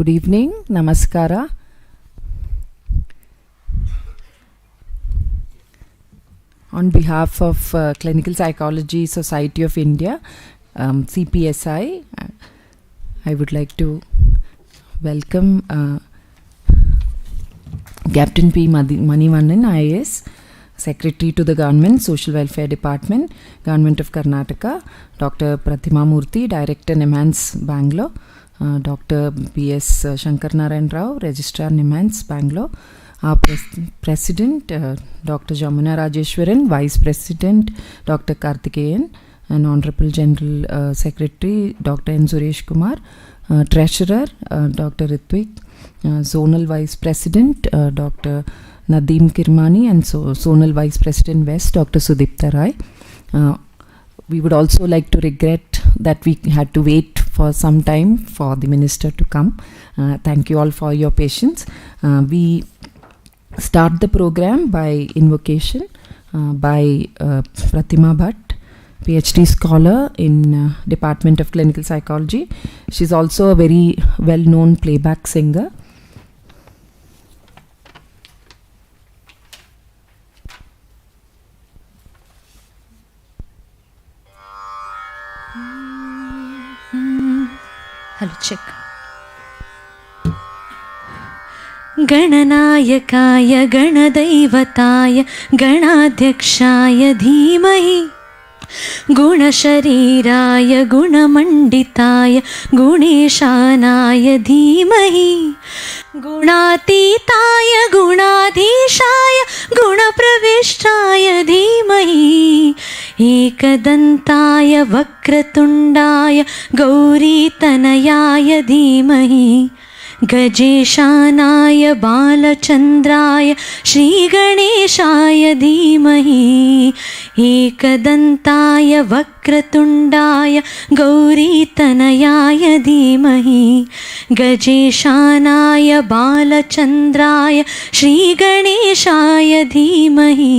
Good evening, Namaskara. On behalf of Clinical Psychology Society of India, CPSI, I would like to welcome Captain P. Manivannan, IAS, Secretary to the Government, Social Welfare Department, Government of Karnataka, Dr. Pratima Murthy, Director, NIMHANS, Bangalore, Dr. B.S. Shankarnarayan Rao, Registrar, NIMHANS, Bangalore, our President, Dr. Jamuna Rajeshwaran, Vice President, Dr. Karthikeyan, and Honorable General Secretary, Dr. N. Suresh Kumar, Treasurer, Dr. Ritwik, Zonal Vice President, Dr. Nadeem Kirmani, and Zonal Vice President West, Dr. Sudipta Rai. We would also like to regret that we had to wait for some time for the Minister to come. Thank you all for your patience. We start the program by invocation by Pratima Bhatt, PhD scholar in Department of Clinical Psychology. She's also a very well-known playback singer. Hello, check. गणनायकाय गणदैवताय गणाध्यक्षाय धीमहि गुणशरीराय गुणमण्डिताय गुणेशानाय धीमहि गुणातीताय गुणाधीशाय गुणप्रविष्टाय धीमहि एकदन्ताय वक्रतुण्डाय गौरीतनयाय धीमहि गजेशानाय बालचन्द्राय श्रीगणेशाय धीमहि एकदन्ताय वक्रतुण्डाय गौरीतनयाय धीमहि गजेशानाय बालचन्द्राय श्रीगणेशाय धीमहि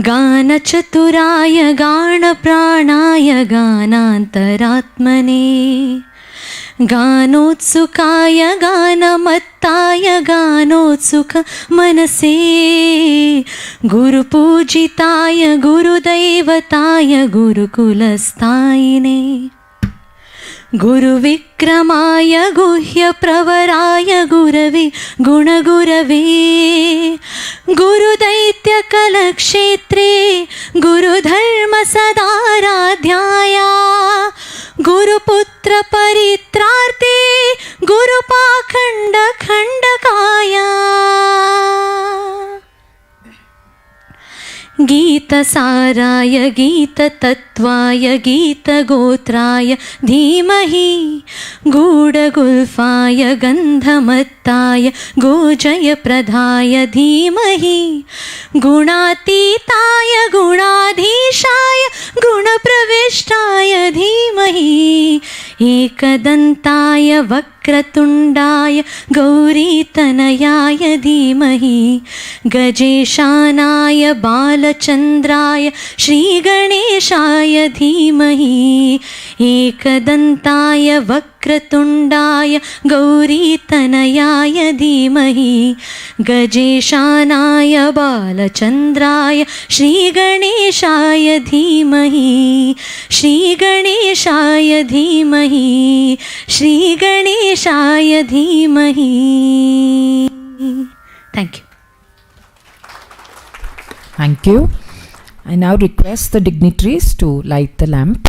गानचतुराय गानप्राणाय गानान्तरात्मने गानोत्सुकाय गानमत्ताय गानोत्सुक मनसे गुरुपूजिताय गुरुदैवताय गुरुकुलस्थायिने गुरुविक्रमाय गुह्यप्रवराय गुरवे गुणगुरवे गुरुदैत्यकलक्षेत्रे गुरुधर्मसदाराध्याय गुरुपुत्रपरित्रार्थे गुरुपाखण्डखण्डकाय गीतसाराय गीततत्त्वाय गीतगोत्राय धीमहि गूढगुल्फाय गन्धमत्ताय गोजयप्रदाय धीमहि गुणातीताय गुणाधीशाय गुणप्रविष्टाय धीमहि एकदन्ताय वक्रतुण्डाय गौरीतनयाय धीमहि गजेशानाय बालचन्द्राय श्रीगणेशाय धीमहि एकदन्ताय वक्रतुण्डाय गौरीतनयाय धीमहि गजेशानाय बालचन्द्राय श्रीगणेशाय धीमहि श्रीगणेशाय धीमहि श्रीगणेशाय धीमहि. Thank you. Thank you. I now request the dignitaries to light the lamp.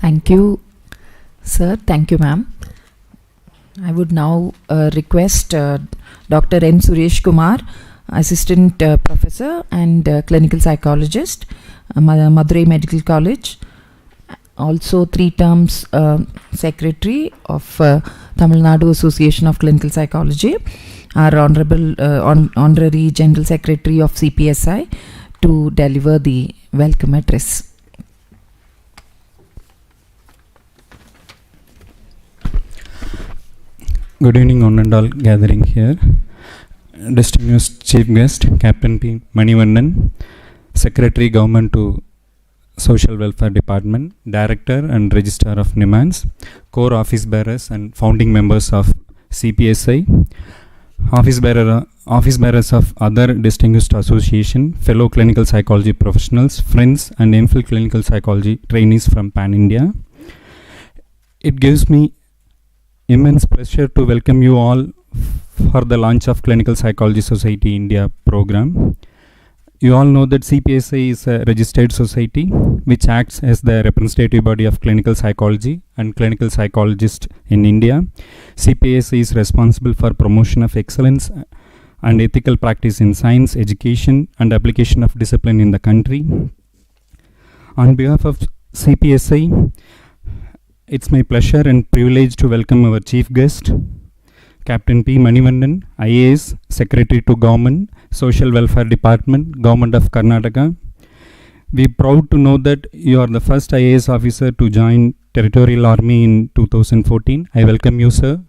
Thank you, sir. Thank you, ma'am. I would now request Dr. N. Suresh Kumar, Assistant Professor and Clinical Psychologist, Madurai Medical College, also 3 terms Secretary of Tamil Nadu Association of Clinical Psychology, our Honorary General Secretary of CPSI, to deliver the welcome address. Good evening, one and all gathering here. Distinguished Chief Guest, Captain P. Manivannan, Secretary Government to Social Welfare Department, Director and Registrar of NIMHANS, Core Office Bearers and Founding Members of CPSI, Office Bearers of other distinguished association, fellow clinical psychology professionals, friends and MPhil clinical psychology trainees from Pan India. It gives me immense pleasure to welcome you all for the launch of Clinical Psychology Society India program. You all know that CPSI is a registered society which acts as the representative body of clinical psychology and clinical psychologists in India. CPSI is responsible for promotion of excellence and ethical practice in science, education and application of discipline in the country. On behalf of CPSI, it's my pleasure and privilege to welcome our chief guest, Captain P. Manivannan, IAS, Secretary to Government, Social Welfare Department, Government of Karnataka. We are proud to know that you are the first IAS officer to join Territorial Army in 2014. I welcome you, sir.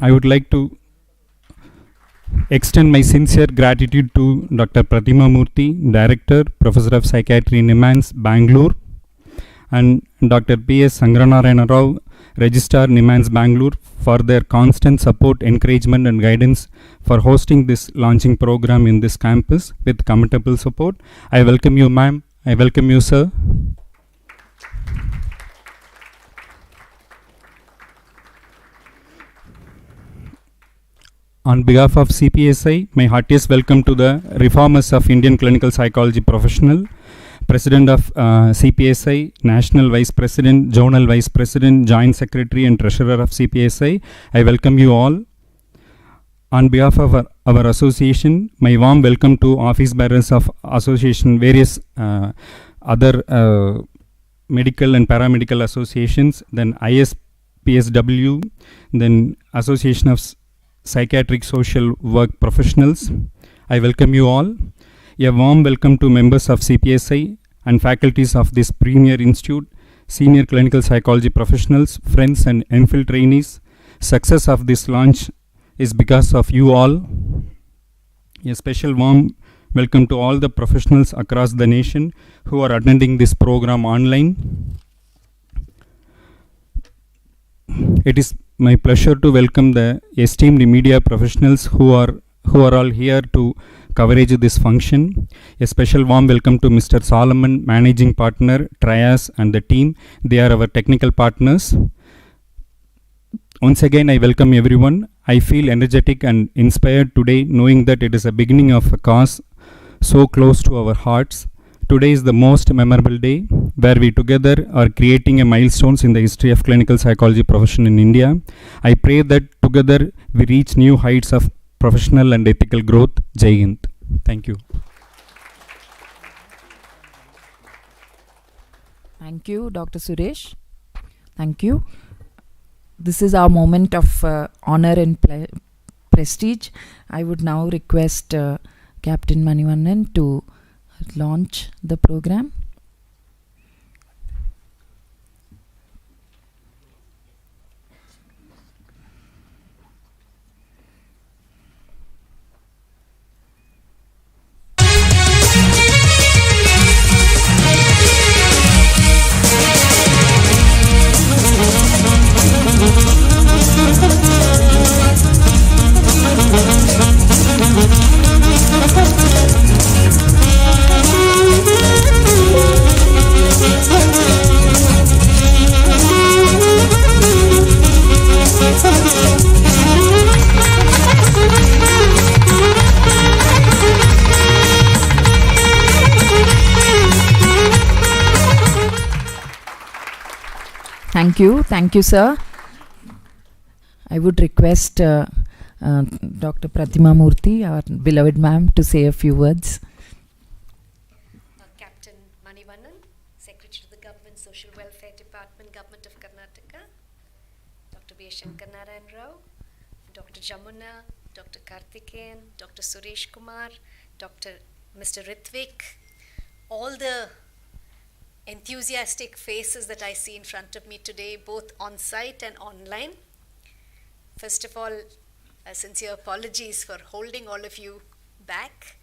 I would like to extend my sincere gratitude to Dr. Pratima Murthy, Director, Professor of Psychiatry, NIMHANS, Bengaluru, and Dr. P.S. Sangranarayana Rao, Registrar, NIMHANS, Bengaluru, for their constant support, encouragement and guidance for hosting this launching program in this campus with commendable support. I welcome you, ma'am. I welcome you, sir. On behalf of CPSI, my heartiest welcome to the reformers of Indian clinical psychology professional, President of CPSI, National Vice President, Zonal Vice President, Joint Secretary and Treasurer of CPSI. I welcome you all. On behalf of our association, my warm welcome to office bearers of association, various other medical and paramedical associations, then ISPSW, then Association of Psychiatric Social Work Professionals. I welcome you all. A warm welcome to members of CPSI and faculties of this premier institute, senior clinical psychology professionals, friends and MPhil trainees. Success of this launch is because of you all. A special warm welcome to all the professionals across the nation who are attending this program online. It is my pleasure to welcome the esteemed media professionals who are all here to coverage this function. A special warm welcome to Mr. Solomon, Managing Partner, Trias and the team. They are our technical partners. Once again, I welcome everyone. I feel energetic and inspired today, knowing that it is a beginning of a cause so close to our hearts. Today is the most memorable day where we together are creating a milestones in the history of clinical psychology profession in India. I pray that together we reach new heights of professional and ethical growth. Jai Hind. Thank you. Thank you, Dr. Suresh. Thank you. This is our moment of honor and prestige. I would now request Captain Manivannan to launch the program. Thank you, sir. I would request Dr. Pratima Murthy, our beloved ma'am, to say a few words. Captain Manivannan, Secretary to the Government Social Welfare Department, Government of Karnataka, Dr. B. Shankar-Narayan Rao, Dr. Jamuna, Dr. Karthikeyan, Dr. Suresh Kumar, Mr. Ritvik, all the enthusiastic faces that I see in front of me today, both on site and online. First of all, sincere apologies for holding all of you back,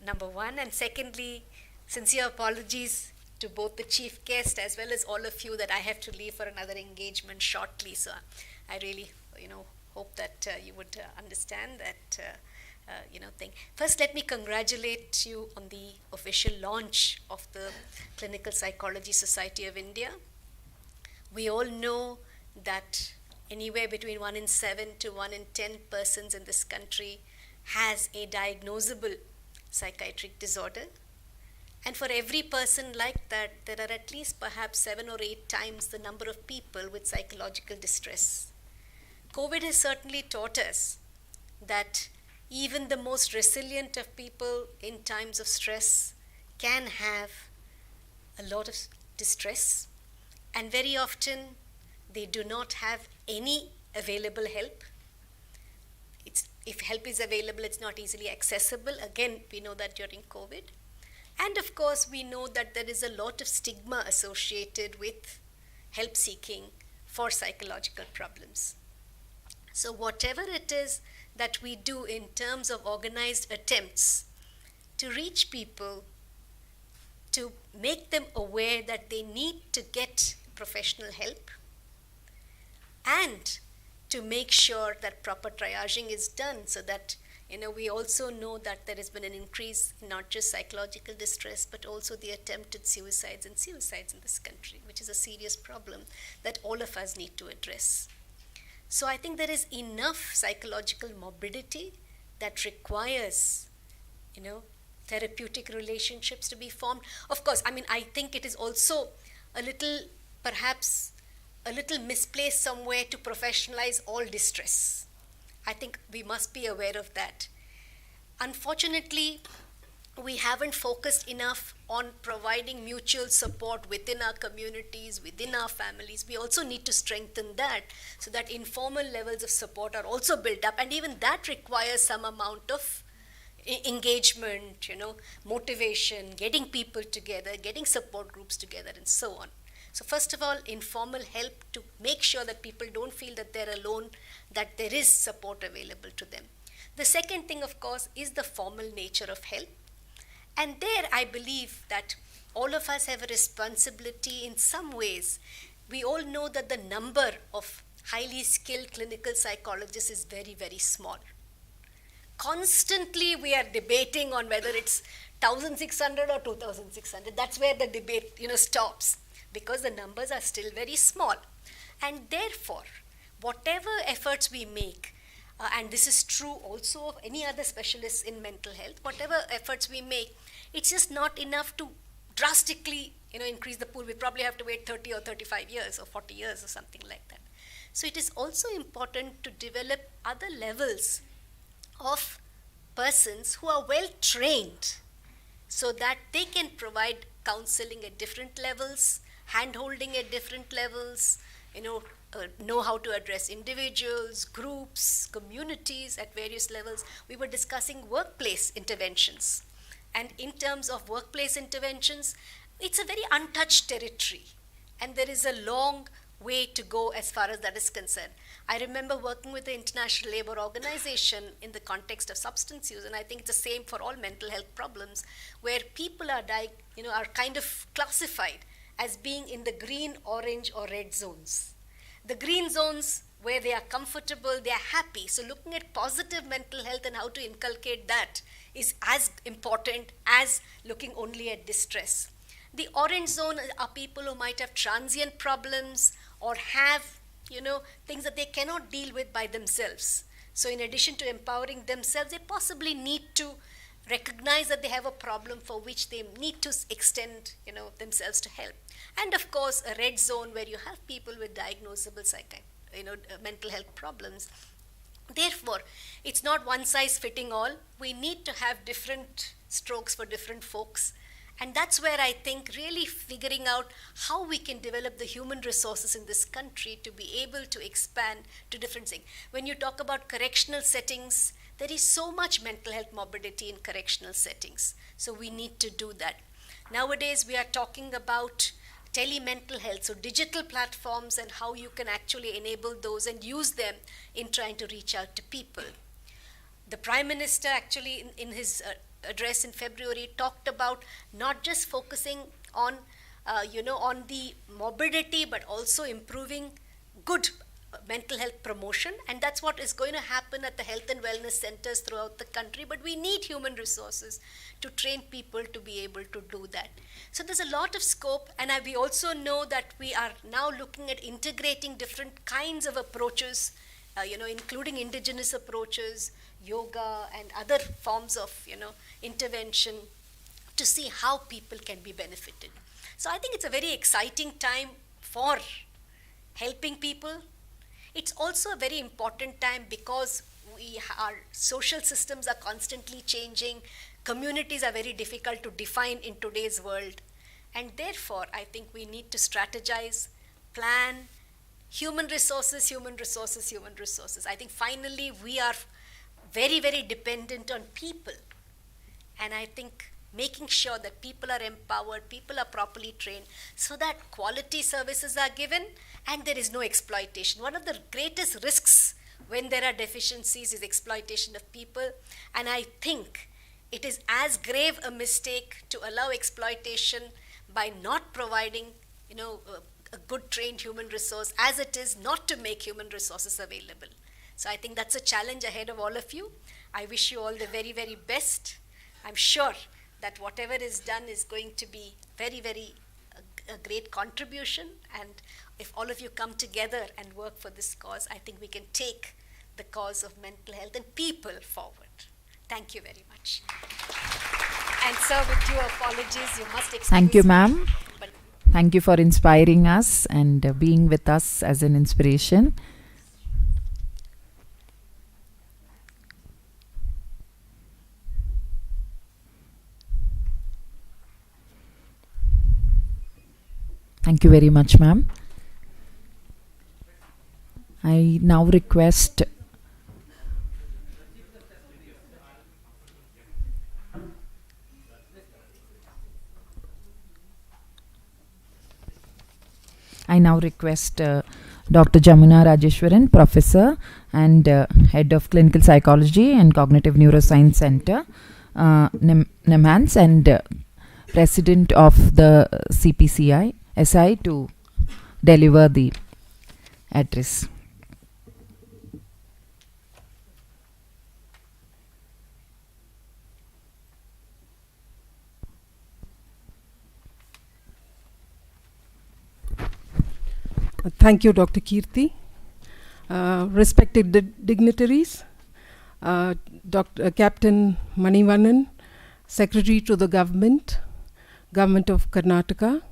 number one. And secondly, sincere apologies to both the chief guest as well as all of you that I have to leave for another engagement shortly. So I really, hope that you would understand that, thing. First, let me congratulate you on the official launch of the Clinical Psychology Society of India. We all know that anywhere between 1 in 7 to 1 in 10 persons in this country has a diagnosable psychiatric disorder. And for every person like that, there are at least perhaps 7 or 8 times the number of people with psychological distress. COVID has certainly taught us that even the most resilient of people in times of stress can have a lot of distress, and very often they do not have any available help. If help is available, it's not easily accessible. Again, we know that during COVID. And of course, we know that there is a lot of stigma associated with help seeking for psychological problems. So whatever it is that we do in terms of organized attempts to reach people, to make them aware that they need to get professional help, and to make sure that proper triaging is done so that, we also know that there has been an increase in not just psychological distress, but also the attempted suicides in this country, which is a serious problem that all of us need to address. So I think there is enough psychological morbidity that requires, therapeutic relationships to be formed. Of course, I think it is also perhaps a little misplaced somewhere to professionalize all distress. I think we must be aware of that. Unfortunately, we haven't focused enough on providing mutual support within our communities, within our families. We also need to strengthen that so that informal levels of support are also built up, and even that requires some amount of engagement, motivation, getting people together, getting support groups together, and so on. So first of all, informal help to make sure that people don't feel that they're alone, that there is support available to them. The second thing, of course, is the formal nature of help. And there I believe that all of us have a responsibility in some ways. We all know that the number of highly skilled clinical psychologists is very, very small. Constantly we are debating on whether it's 1,600 or 2,600. That's where the debate, stops, because the numbers are still very small. And therefore, whatever efforts we make, and this is true also of any other specialists in mental health, whatever efforts we make, it's just not enough to drastically, increase the pool. We probably have to wait 30 or 35 years or 40 years or something like that. So it is also important to develop other levels of persons who are well trained so that they can provide counseling at different levels, hand-holding at different levels, know how to address individuals, groups, communities at various levels. We were discussing workplace interventions. And in terms of workplace interventions, it's a very untouched territory. And there is a long way to go as far as that is concerned. I remember working with the International Labour Organization in the context of substance use, and I think it's the same for all mental health problems, where people are kind of classified as being in the green, orange, or red zones. The green zones, where they are comfortable, they are happy. So looking at positive mental health and how to inculcate that is as important as looking only at distress. The orange zone are people who might have transient problems or have, things that they cannot deal with by themselves. So in addition to empowering themselves, they possibly need to recognize that they have a problem for which they need to extend, themselves to help. And of course, a red zone where you have people with diagnosable mental health problems. Therefore, it's not one size fitting all. We need to have different strokes for different folks. And that's where I think really figuring out how we can develop the human resources in this country to be able to expand to different things. When you talk about correctional settings, there is so much mental health morbidity in correctional settings. So we need to do that. Nowadays, we are talking about telemental health, so digital platforms and how you can actually enable those and use them in trying to reach out to people. The Prime Minister actually in his address in February talked about not just focusing on, on the morbidity, but also improving good mental health promotion, and that's what is going to happen at the health and wellness centers throughout the country. But we need human resources to train people to be able to do that. So there's a lot of scope, and we also know that we are now looking at integrating different kinds of approaches, including indigenous approaches, yoga, and other forms of, intervention to see how people can be benefited. So I think it's a very exciting time for helping people. It's also a very important time because our social systems are constantly changing. Communities are very difficult to define in today's world. And therefore, I think we need to strategize, plan, human resources. I think finally we are very, very dependent on people. And I think making sure that people are empowered, people are properly trained, so that quality services are given and there is no exploitation. One of the greatest risks when there are deficiencies is exploitation of people, and I think it is as grave a mistake to allow exploitation by not providing, a good trained human resource as it is not to make human resources available. So I think that's a challenge ahead of all of you. I wish you all the very, very best. I'm sure that whatever is done is going to be very, very a great contribution. And if all of you come together and work for this cause, I think we can take the cause of mental health and people forward. Thank you very much. And sir, with due apologies, you must excuse Thank you, me, ma'am. but Thank you for inspiring us and being with us as an inspiration. Thank you very much, ma'am. I now request Dr. Jamuna Rajeshwaran, Professor and Head of Clinical Psychology and Cognitive Neuroscience Center, NIMHANS, and President of the CPSI, to deliver the address. Thank you, Dr. Kirti. Respected dignitaries, Captain Manivannan, Secretary to the Government of Karnataka,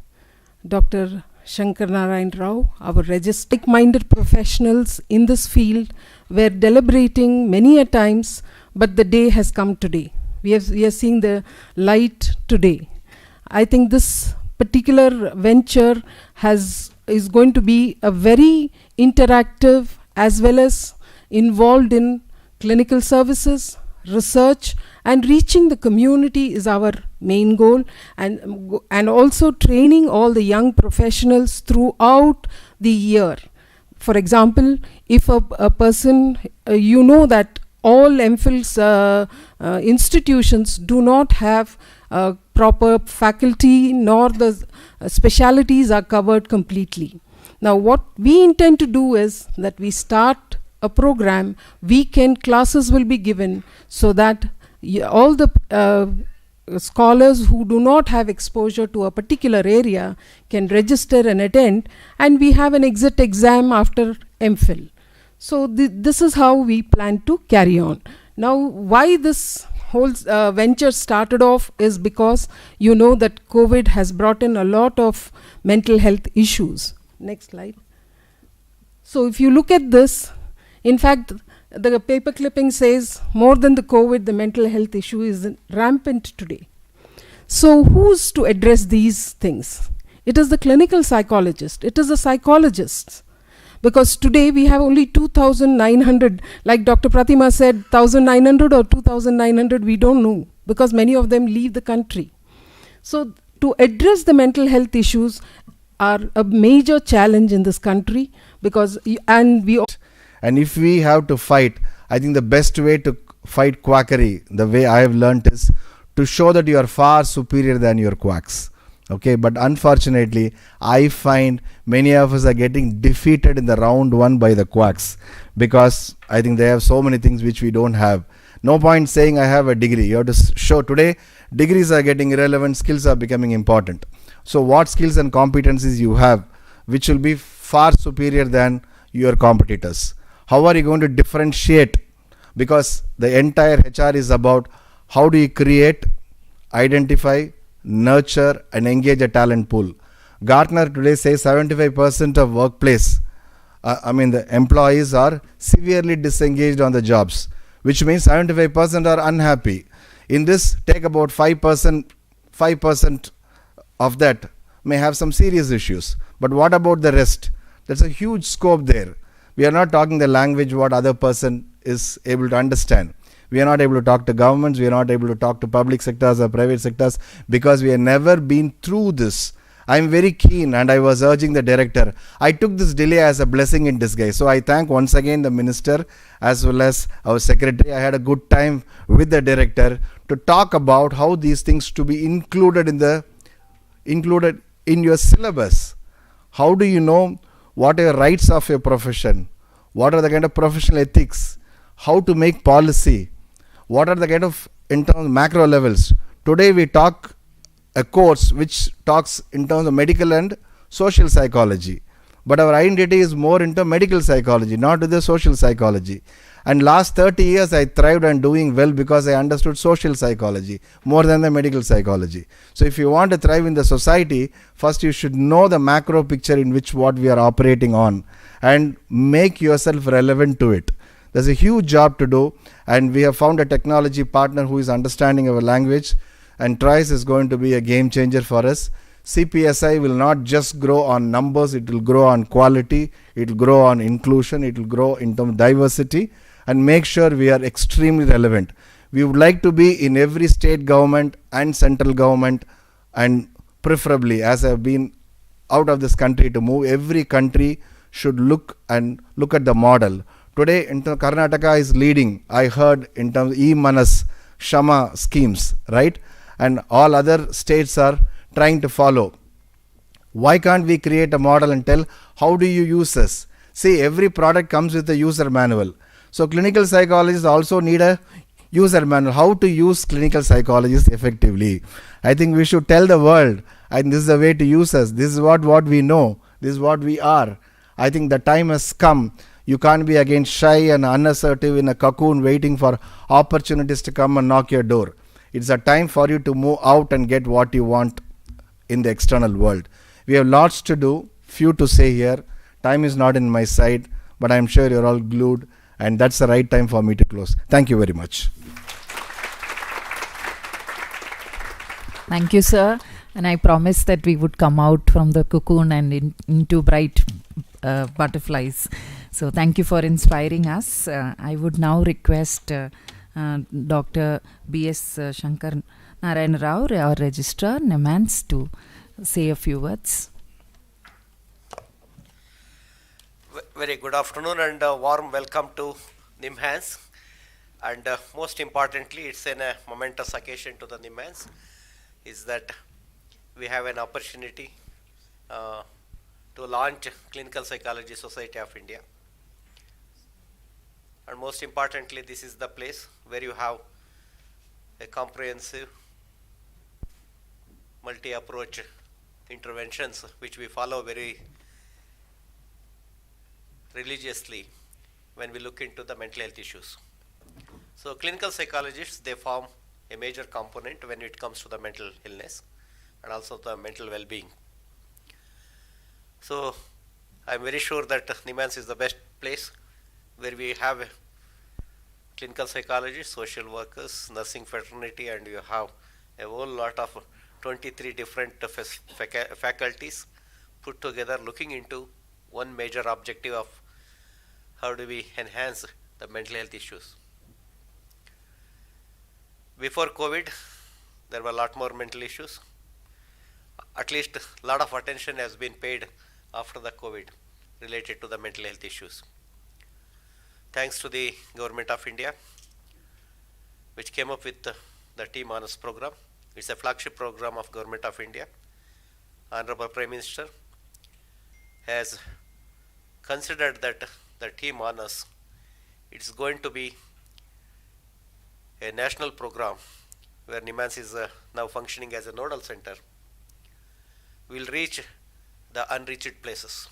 Dr. Shankar Narayan Rao, our like-minded professionals in this field were deliberating many a times, but the day has come today. We are seeing the light today. I think this particular venture is going to be a very interactive as well as involved in clinical services, research, and reaching the community is our main goal, and also training all the young professionals throughout the year. For example, if a person, that all MPhil's institutions do not have proper faculty, nor the specialities are covered completely. Now what we intend to do is that we start a program, weekend classes will be given so that all the scholars who do not have exposure to a particular area can register and attend, and we have an exit exam after MPhil. So this is how we plan to carry on. Now, why this whole venture started off is because you know that COVID has brought in a lot of mental health issues. Next slide. So if you look at this, in fact, the paper clipping says more than the COVID, the mental health issue is rampant today. So who's to address these things? It is the clinical psychologist, it is the psychologists. Because today we have only 2,900, like Dr. Pratima said, 1,900 or 2,900, we don't know, because many of them leave the country. So to address the mental health issues are a major challenge in this country, because, and if we have to fight, I think the best way to fight quackery, the way I have learnt, is to show that you are far superior than your quacks. Okay, but unfortunately, I find many of us are getting defeated in the round one by the quacks, because I think they have so many things which we don't have. No point saying I have a degree. You have to show today degrees are getting irrelevant, skills are becoming important. So what skills and competencies you have, which will be far superior than your competitors? How are you going to differentiate? Because the entire HR is about how do you create, identify, nurture and engage a talent pool. Gartner today says 75% of workplace, the employees are severely disengaged on the jobs, which means 75% are unhappy. In this, take about 5% of that may have some serious issues. But what about the rest? There's a huge scope there. We are not talking the language what other person is able to understand. We are not able to talk to governments, we are not able to talk to public sectors or private sectors, because we have never been through this. I am very keen, and I was urging the director. I took this delay as a blessing in disguise. So I thank once again the minister as well as our secretary. I had a good time with the director to talk about how these things to be included in your syllabus. How do you know what are your rights of your profession? What are the kind of professional ethics? How to make policy? What are the kind of in terms of macro levels? Today we talk a course which talks in terms of medical and social psychology. But our identity is more into medical psychology, not to the social psychology. And last 30 years I thrived and doing well because I understood social psychology more than the medical psychology. So if you want to thrive in the society, first you should know the macro picture in which what we are operating on and make yourself relevant to it. There's a huge job to do, and we have found a technology partner who is understanding our language, and TRICE is going to be a game changer for us. CPSI will not just grow on numbers, it will grow on quality, it will grow on inclusion, it will grow in terms of diversity, and make sure we are extremely relevant. We would like to be in every state government and central government, and preferably, as I have been out of this country to move, every country should look at the model. Today, Karnataka is leading, I heard, in terms of e-Manas, Shama schemes, right? And all other states are trying to follow. Why can't we create a model and tell how do you use this? See, every product comes with a user manual. So clinical psychologists also need a user manual. How to use clinical psychologists effectively. I think we should tell the world, and this is the way to use us. This is what we know. This is what we are. I think the time has come. You can't be again shy and unassertive in a cocoon waiting for opportunities to come and knock your door. It's a time for you to move out and get what you want in the external world. We have lots to do, few to say here. Time is not in my side, but I'm sure you're all glued, and that's the right time for me to close. Thank you very much. Thank you, sir. And I promised that we would come out from the cocoon and into bright butterflies. So thank you for inspiring us. I would now request Dr. B.S. Shankar Narayan Rao, our Registrar, NIMHANS, to say a few words. Very good afternoon and a warm welcome to NIMHANS. And most importantly, it's a momentous occasion to the NIMHANS, is that we have an opportunity to launch Clinical Psychology Society of India. And most importantly, this is the place where you have a comprehensive multi-approach interventions which we follow very religiously when we look into the mental health issues. So clinical psychologists, they form a major component when it comes to the mental illness and also the mental well-being. So I'm very sure that NIMHANS is the best place where we have clinical psychologists, social workers, nursing fraternity, and you have a whole lot of 23 different faculties put together looking into one major objective of how do we enhance the mental health issues. Before COVID, there were a lot more mental issues. At least a lot of attention has been paid after the COVID related to the mental health issues. Thanks to the Government of India, which came up with the Team Honors program. It's a flagship program of Government of India. Honorable Prime Minister has considered that the Team Honors, it's going to be a national program where NIMHANS is now functioning as a nodal center. Will reach the unreached places.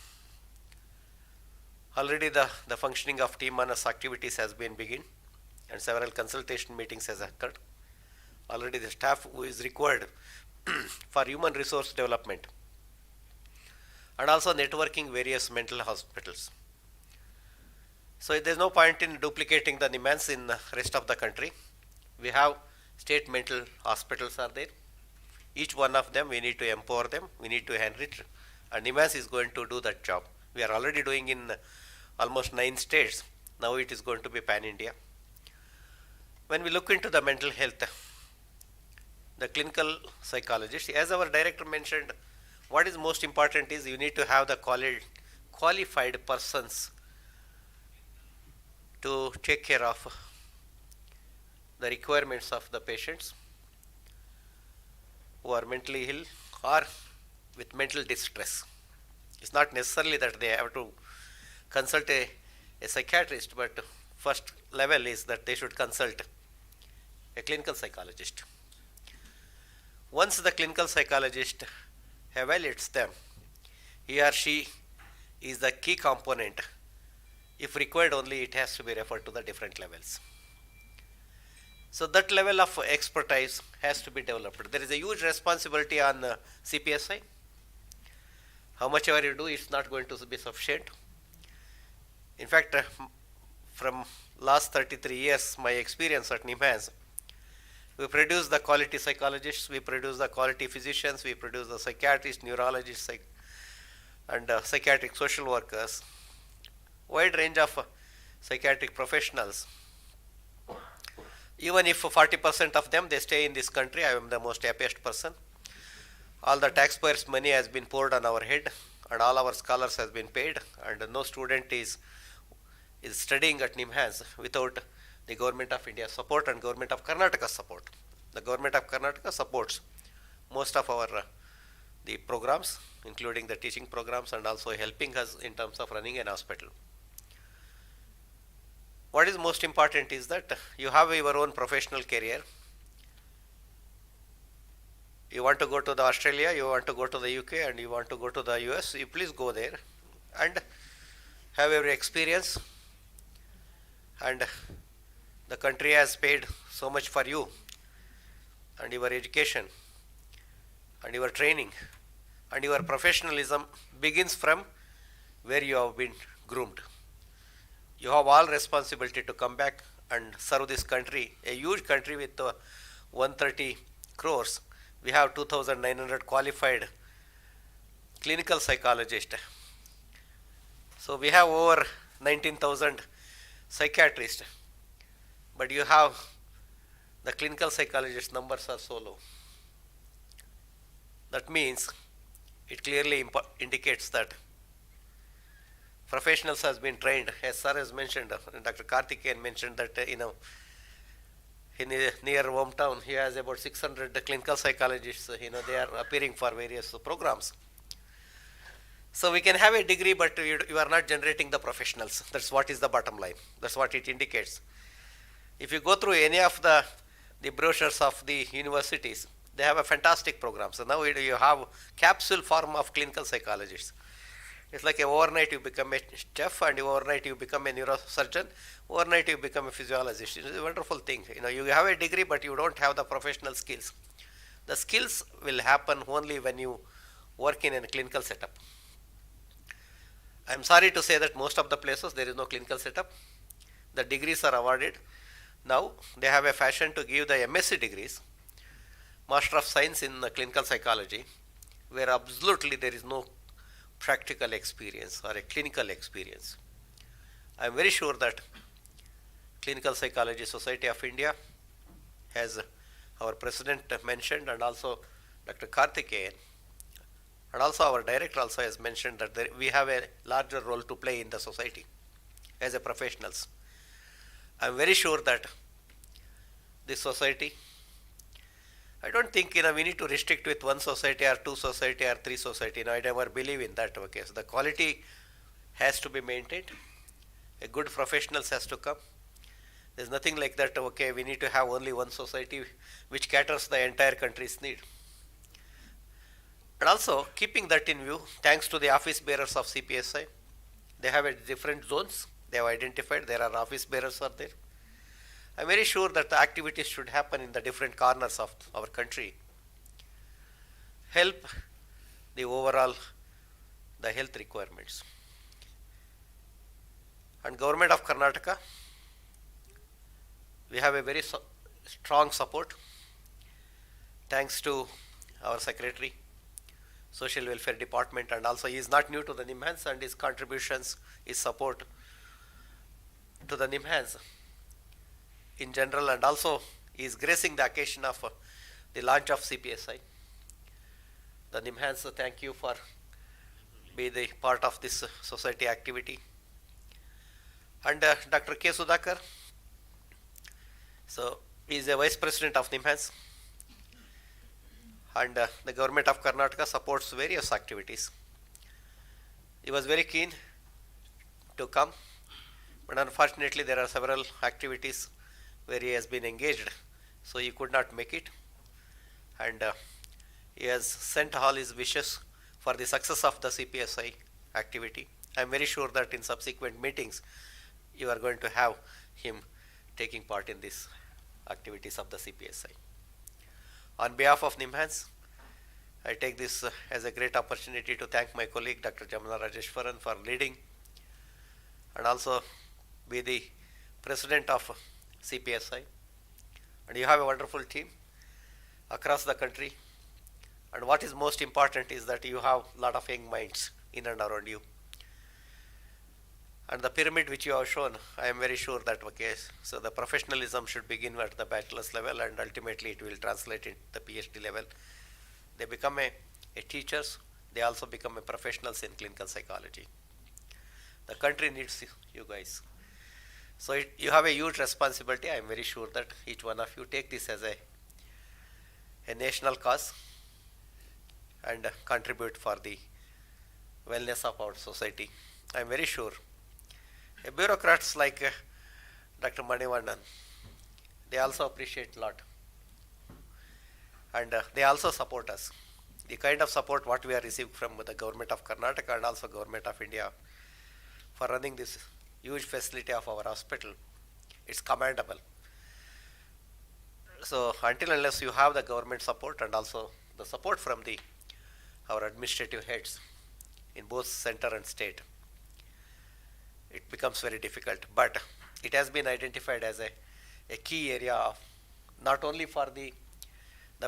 Already the functioning of Team Honors activities has been begun and several consultation meetings has occurred. Already the staff who is required for human resource development and also networking various mental hospitals. So there is no point in duplicating the NIMHANS in the rest of the country. We have state mental hospitals are there. Each one of them we need to empower them, we need to enrich, and NIMHANS is going to do that job. We are already doing in almost 9 states. Now it is going to be pan-India. When we look into the mental health, the clinical psychologist, as our director mentioned, what is most important is you need to have the qualified persons to take care of the requirements of the patients who are mentally ill or with mental distress. It's not necessarily that they have to consult a psychiatrist, but first level is that they should consult a clinical psychologist. Once the clinical psychologist evaluates them, he or she is the key component. If required only, it has to be referred to the different levels. So that level of expertise has to be developed. There is a huge responsibility on CPSI. How much ever you do, it's not going to be sufficient. In fact, from last 33 years, my experience at NIMHANS, we produce the quality psychologists, we produce the quality physicians, we produce the psychiatrists, neurologists, and psychiatric social workers, wide range of psychiatric professionals. Even if 40% of them, they stay in this country, I am the most happiest person. All the taxpayers' money has been poured on our head, and all our scholars has been paid, and no student is studying at NIMHANS without the Government of India support and Government of Karnataka support. The Government of Karnataka supports most of our the programs, including the teaching programs, and also helping us in terms of running an hospital. What is most important is that you have your own professional career. You want to go to the Australia, you want to go to the UK, and you want to go to the US, you please go there and have every experience. And the country has paid so much for you and your education and your training, and your professionalism begins from where you have been groomed. You have all responsibility to come back and serve this country, a huge country with 130 crores. We have 2,900 qualified clinical psychologists. So we have over 19,000 psychiatrists, but you have the clinical psychologist numbers are so low. That means it clearly indicates that professionals has been trained, as sir has mentioned, Dr. Karthikeyan mentioned that, in his near hometown, he has about 600 clinical psychologists, they are appearing for various programs. So we can have a degree, but you are not generating the professionals. That's what is the bottom line. That's what it indicates. If you go through any of the brochures of the universities, they have a fantastic program. So now you have capsule form of clinical psychologists. It's like overnight you become a chef, and overnight you become a neurosurgeon, overnight you become a physiologist. It's a wonderful thing. You have a degree, but you don't have the professional skills. The skills will happen only when you work in a clinical setup. I'm sorry to say that most of the places there is no clinical setup. The degrees are awarded. Now they have a fashion to give the MSc degrees, Master of Science in Clinical Psychology, where absolutely there is no practical experience or a clinical experience. I am very sure that Clinical Psychology Society of India, as our president mentioned, and also Dr. Karthikeyan, and also our director also has mentioned that we have a larger role to play in the society as a professionals. I am very sure that this society, I don't think we need to restrict with one society or two society or three society. I never believe in that. Okay, so the quality has to be maintained. A good professionals has to come. There's nothing like that. Okay, we need to have only one society which caters the entire country's need. And also keeping that in view, thanks to the office bearers of CPSI, they have a different zones. They have identified there are office bearers are there. I'm very sure that the activities should happen in the different corners of our country. Help the overall the health requirements. And Government of Karnataka, we have a very strong support thanks to our Secretary, Social Welfare Department, and also he is not new to the NIMHANS, and his contributions, his support to the NIMHANS in general, and also he is gracing the occasion of the launch of CPSI. The NIMHANS, thank you for being the part of this society activity. And Dr. K. Sudhakar, so he is a Vice President of NIMHANS, and the Government of Karnataka supports various activities. He was very keen to come, but unfortunately there are several activities where he has been engaged, so he could not make it, and he has sent all his wishes for the success of the CPSI activity. I am very sure that in subsequent meetings you are going to have him taking part in these activities of the CPSI. On behalf of NIMHANS, I take this as a great opportunity to thank my colleague Dr. Jamuna Rajeshwaran for leading, and also be the president of CPSI. And you have a wonderful team across the country, and what is most important is that you have a lot of young minds in and around you. And the pyramid which you have shown, I am very sure that, okay, so the professionalism should begin at the bachelor's level, and ultimately it will translate into the PhD level. They become a teachers, they also become a professionals in clinical psychology. The country needs you guys. So you have a huge responsibility. I am very sure that each one of you take this as a national cause and contribute for the wellness of our society. I am very sure bureaucrats like Dr. Manivandan, they also appreciate a lot, and they also support us. The kind of support what we are receiving from the Government of Karnataka and also Government of India for running this huge facility of our hospital, it's commendable. So until unless you have the government support and also the support from our administrative heads in both center and state, it becomes very difficult. But it has been identified as a key area of not only for the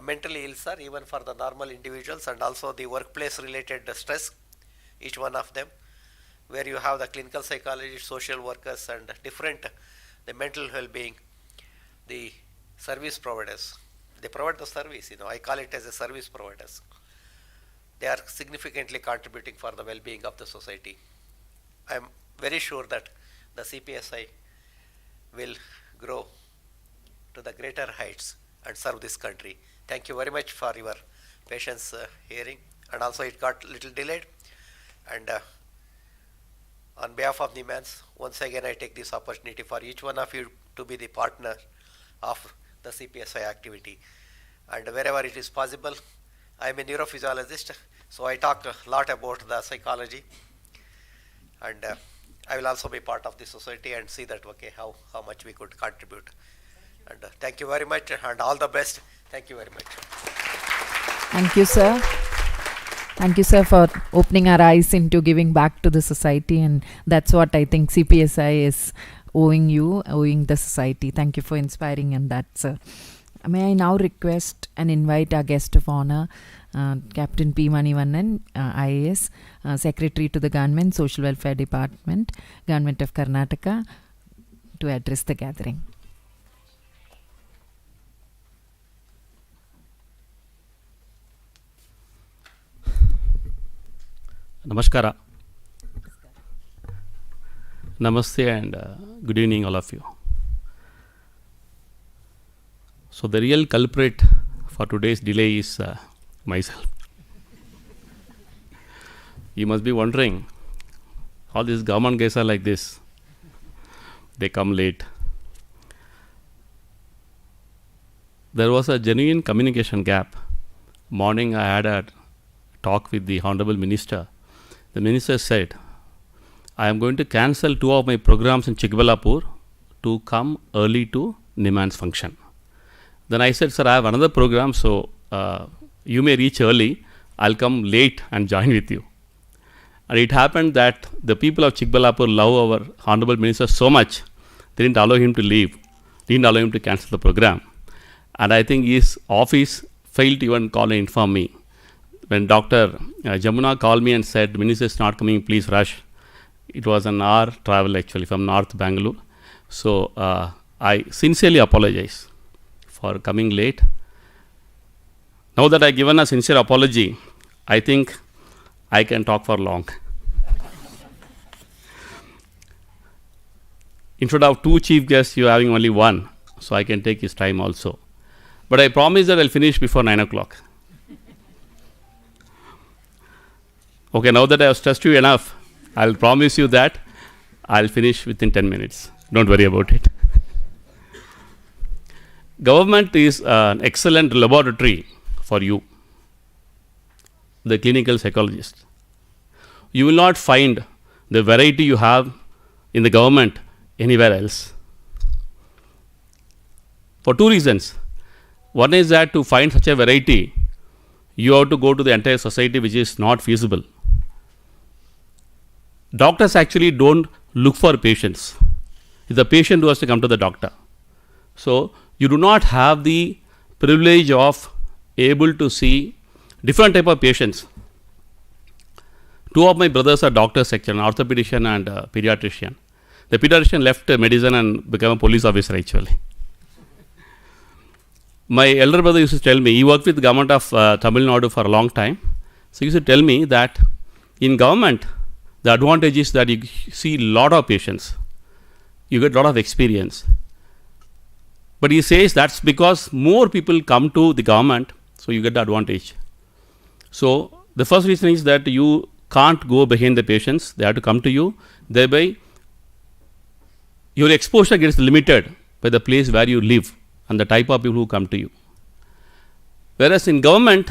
mentally ill, sir, even for the normal individuals, and also the workplace related stress, each one of them, where you have the clinical psychologists, social workers, and different, the mental well-being, the service providers. They provide the service, I call it as a service providers. They are significantly contributing for the well-being of the society. I am very sure that the CPSI will grow to the greater heights and serve this country. Thank you very much for your patience hearing, and also it got a little delayed, and on behalf of NIMHANS, once again I take this opportunity for each one of you to be the partner of the CPSI activity, and wherever it is possible, I am a neurophysiologist, so I talk a lot about the psychology, and I will also be part of the society and see that, okay, how much we could contribute. And thank you very much, and all the best. Thank you very much. Thank you, sir. Thank you, sir, for opening our eyes into giving back to the society, and that's what I think CPSI is owing the society. Thank you for inspiring, and that, sir. May I now request and invite our guest of honor, Captain P. Manivannan, IAS, Secretary to the Government, Social Welfare Department, Government of Karnataka, to address the gathering. Namaskara. Namaste and good evening, all of you. So the real culprit for today's delay is myself. You must be wondering, all these government guys are like this. They come late. There was a genuine communication gap. Morning I had a talk with the Honorable Minister. The Minister said, I am going to cancel 2 of my programs in Chikbalapur to come early to NIMHANS function. Then I said, sir, I have another program, so you may reach early. I'll come late and join with you. And it happened that the people of Chikbalapur love our Honorable Minister so much, they didn't allow him to leave, didn't allow him to cancel the program. And I think his office failed to even call and inform me. When Dr. Jamuna called me and said, Minister is not coming, please rush. It was an hour travel actually from North Bengaluru. So I sincerely apologize for coming late. Now that I've given a sincere apology, I think I can talk for long. Instead of 2 chief guests, you're having only 1, so I can take his time also. But I promise that I'll finish before 9 o'clock. Okay, now that I have stressed you enough, I'll promise you that I'll finish within 10 minutes. Don't worry about it. Government is an excellent laboratory for you, the clinical psychologist. You will not find the variety you have in the government anywhere else. For 2 reasons. One is that to find such a variety, you have to go to the entire society, which is not feasible. Doctors actually don't look for patients. It's the patient who has to come to the doctor. So you do not have the privilege of able to see different type of patients. 2 of my brothers are doctors, actually, an orthopedician and a pediatrician. The pediatrician left medicine and became a police officer actually. My elder brother used to tell me, he worked with the government of Tamil Nadu for a long time. So he used to tell me that in government, the advantage is that you see a lot of patients. You get a lot of experience. But he says that's because more people come to the government, so you get the advantage. So the first reason is that you can't go behind the patients. They have to come to you. Thereby, your exposure gets limited by the place where you live and the type of people who come to you. Whereas in government,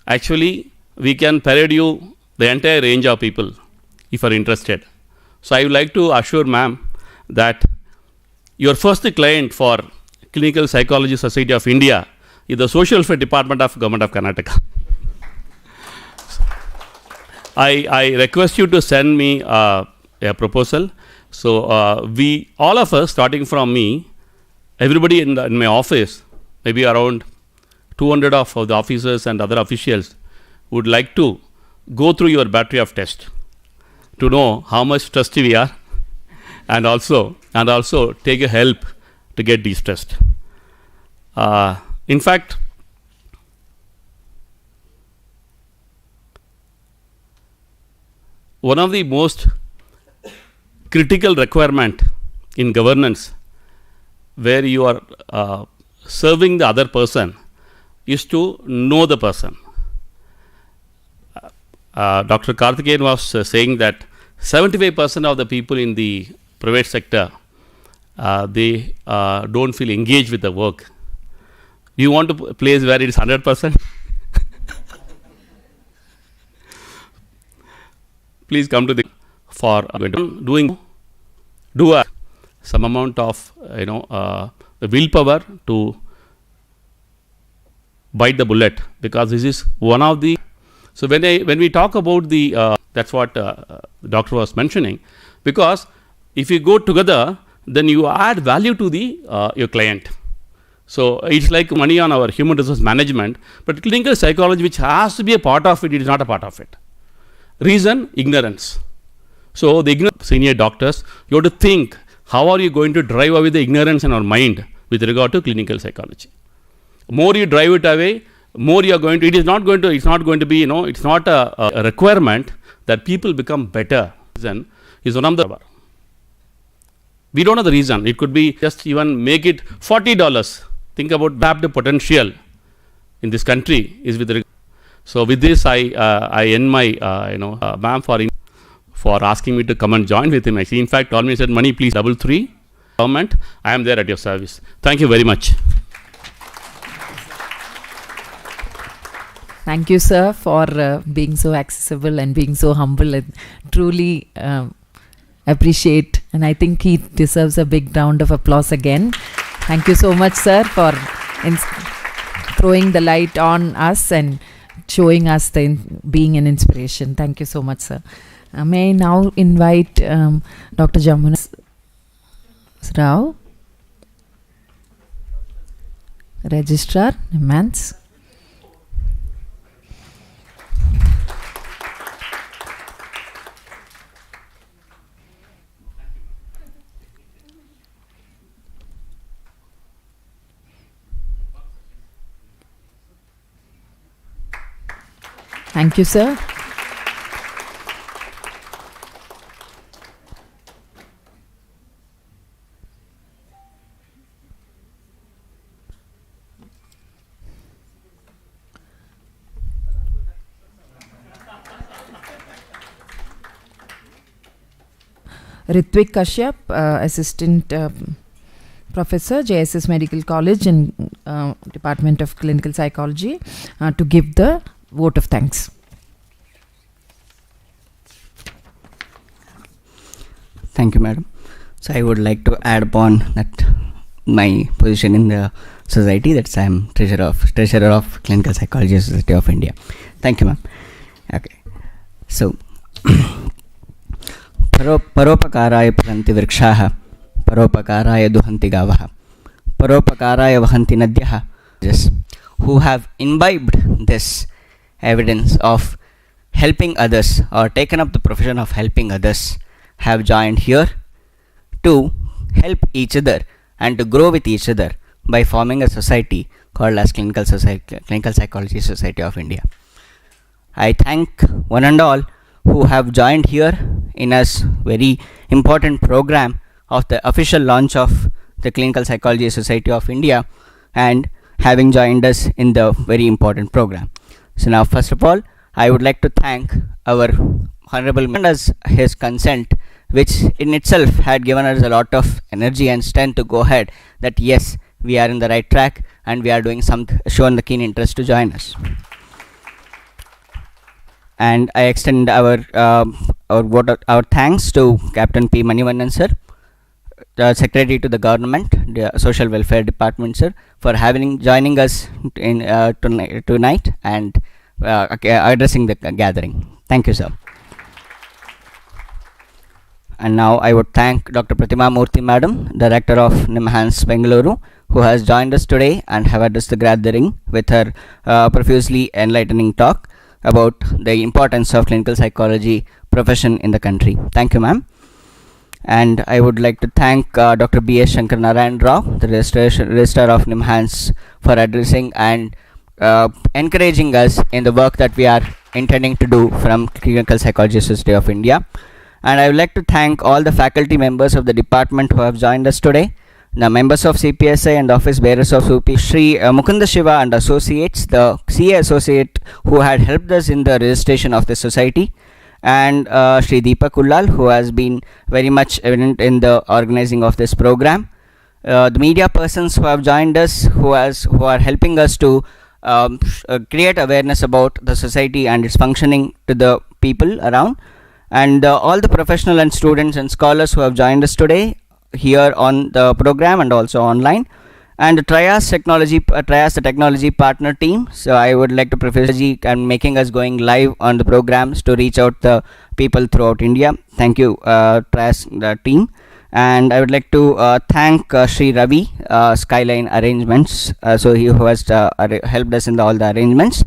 actually, we can parade you the entire range of people if you are interested. So I would like to assure ma'am that your first client for Clinical Psychology Society of India is the Social Welfare Department of Government of Karnataka. I request you to send me a proposal. So we, all of us, starting from me, everybody in my office, maybe around 200 of the officers and other officials would like to go through your battery of tests to know how much trusty we are, and also take a help to get these tests. In fact, one of the most critical requirement in governance where you are serving the other person is to know the person. Dr. Karthikeyan was saying that 75% of the people in the private sector, they don't feel engaged with the work. You want a place where it is 100%? Please come to the for do some amount of the willpower to bite the bullet, because this is one of the. So when we talk about the that's what the doctor was mentioning, because if you go together, then you add value to the your client. So it's like money on our human resource management, but clinical psychology, which has to be a part of it, is not a part of it. Reason: ignorance. So the senior doctors, you have to think, how are you going to drive away the ignorance in our mind with regard to clinical psychology? More you drive it away, more you are going to. It's not going to be. It's not a requirement that people become better. Reason is one of the. We don't know the reason. It could be just even make it $40. Think about the potential in this country is with. So with this, I end my ma'am for asking me to come and join with him. He in fact told me, said, "Mani, please 33 government. I am there at your service." Thank you very much. Thank you, sir, for being so accessible and being so humble, and truly appreciate. And I think he deserves a big round of applause again. Thank you so much, sir, for throwing the light on us and showing us being an inspiration. Thank you so much, sir. May I now invite Dr. Jamuna Rao, Registrar, NIMHANS. Thank you, sir. Ritvik Kashyap, Assistant Professor, JSS Medical College in Department of Clinical Psychology, to give the vote of thanks. Thank you, madam. So I would like to add upon that my position in the society, that I am treasurer of Clinical Psychology Society of India. Thank you, ma'am. Okay. So परोपकाराय फलन्ति वृक्षाः परोपकाराय दुहन्ति गावः परोपकाराय वहन्ति नद्यः. Who have imbibed this evidence of helping others or taken up the profession of helping others have joined here to help each other and to grow with each other by forming a society called as Clinical Psychology Society of India. I thank one and all who have joined here in a very important program of the official launch of the Clinical Psychology Society of India and having joined us in the very important program. So now, first of all, I would like to thank our Honorable Minister as his consent, which in itself had given us a lot of energy and strength to go ahead, that yes, we are in the right track and we are doing shown the keen interest to join us. And I extend our thanks to Captain P. Manivannan sir, Secretary to the Government, the Social Welfare Department sir, for joining us in tonight and addressing the gathering. Thank you, sir. And now I would thank Dr. Pratima Murthy madam, Director of NIMHANS Bengaluru, who has joined us today and have addressed the gathering with her profusely enlightening talk about the importance of clinical psychology profession in the country. Thank you, ma'am. And I would like to thank Dr. B.S. Shankar Narayan Rao, the Registrar of NIMHANS, for addressing and encouraging us in the work that we are intending to do from Clinical Psychology Society of India. And I would like to thank all the faculty members of the department who have joined us today, the members of CPSI and office bearers of SUPI, Sri Mukunda Shiva and Associates, the CA Associate who had helped us in the registration of the society, and Sri Deepak Ullal, who has been very much evident in the organizing of this program. The media persons who have joined us, who are helping us to create awareness about the society and its functioning to the people around. and all the professional and students and scholars who have joined us today here on the program and also online, and Trias Technology, Trias the technology partner team. So I would like to preface and making us going live on the programs to reach out the people throughout India. Thank you, Trias the team. And I would like to thank Sri Ravi, Skyline Arrangements, so he who has helped us in all the arrangements.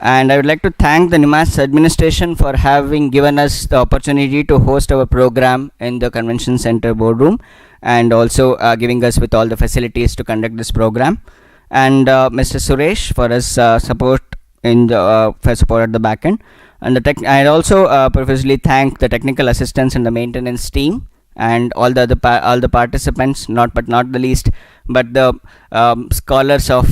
And I would like to thank the NIMHANS administration for having given us the opportunity to host our program in the convention center boardroom, and also giving us with all the facilities to conduct this program. And Mr. Suresh for his support in the for support at the back end. And I also profusely thank the technical assistants and the maintenance team, and all the all the participants, not the least, but the scholars of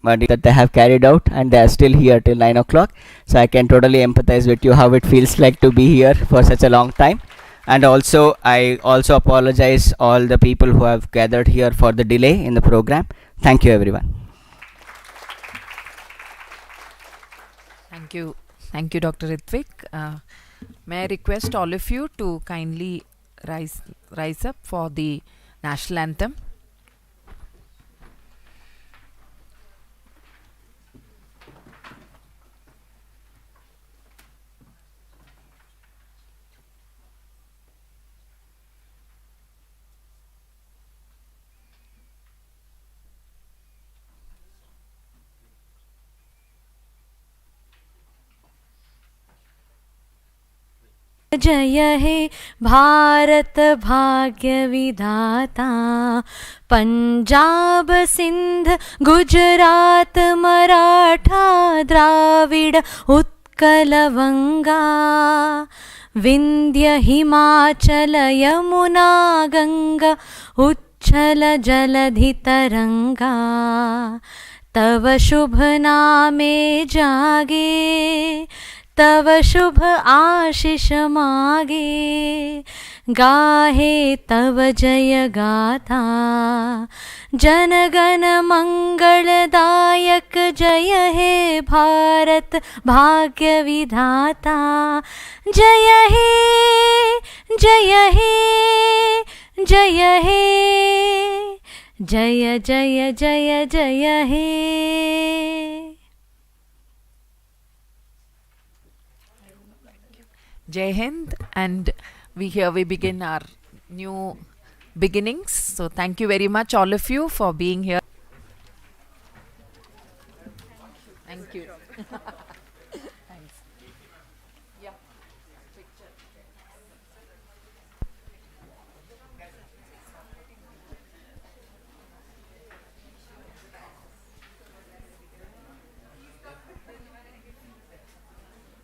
that they have carried out, and they are still here till 9 o'clock. So I can totally empathize with you how it feels like to be here for such a long time. And also I also apologize all the people who have gathered here for the delay in the program. Thank you, everyone. Thank you, Dr. Ritvik. May I request all of you to kindly rise up for the national anthem. जय हे भारत भाग्य विधाता, पंजाब सिंध गुजरात मराठा द्राविड उत्कल वंगा, विंध्य हिमाचल यमुना गंगा उच्छल जलधि तरंगा, तव शुभ नामे जागे, तव शुभ आशीष मागे, गाहे तव जय गाथा, जन गण मंगलदायक, जय हे भारत भाग्य विधाता, जय हे जय हे जय हे, जय जय जय जय हे। Jai Hind, and we begin our new beginnings. So thank you very much all of you for being here.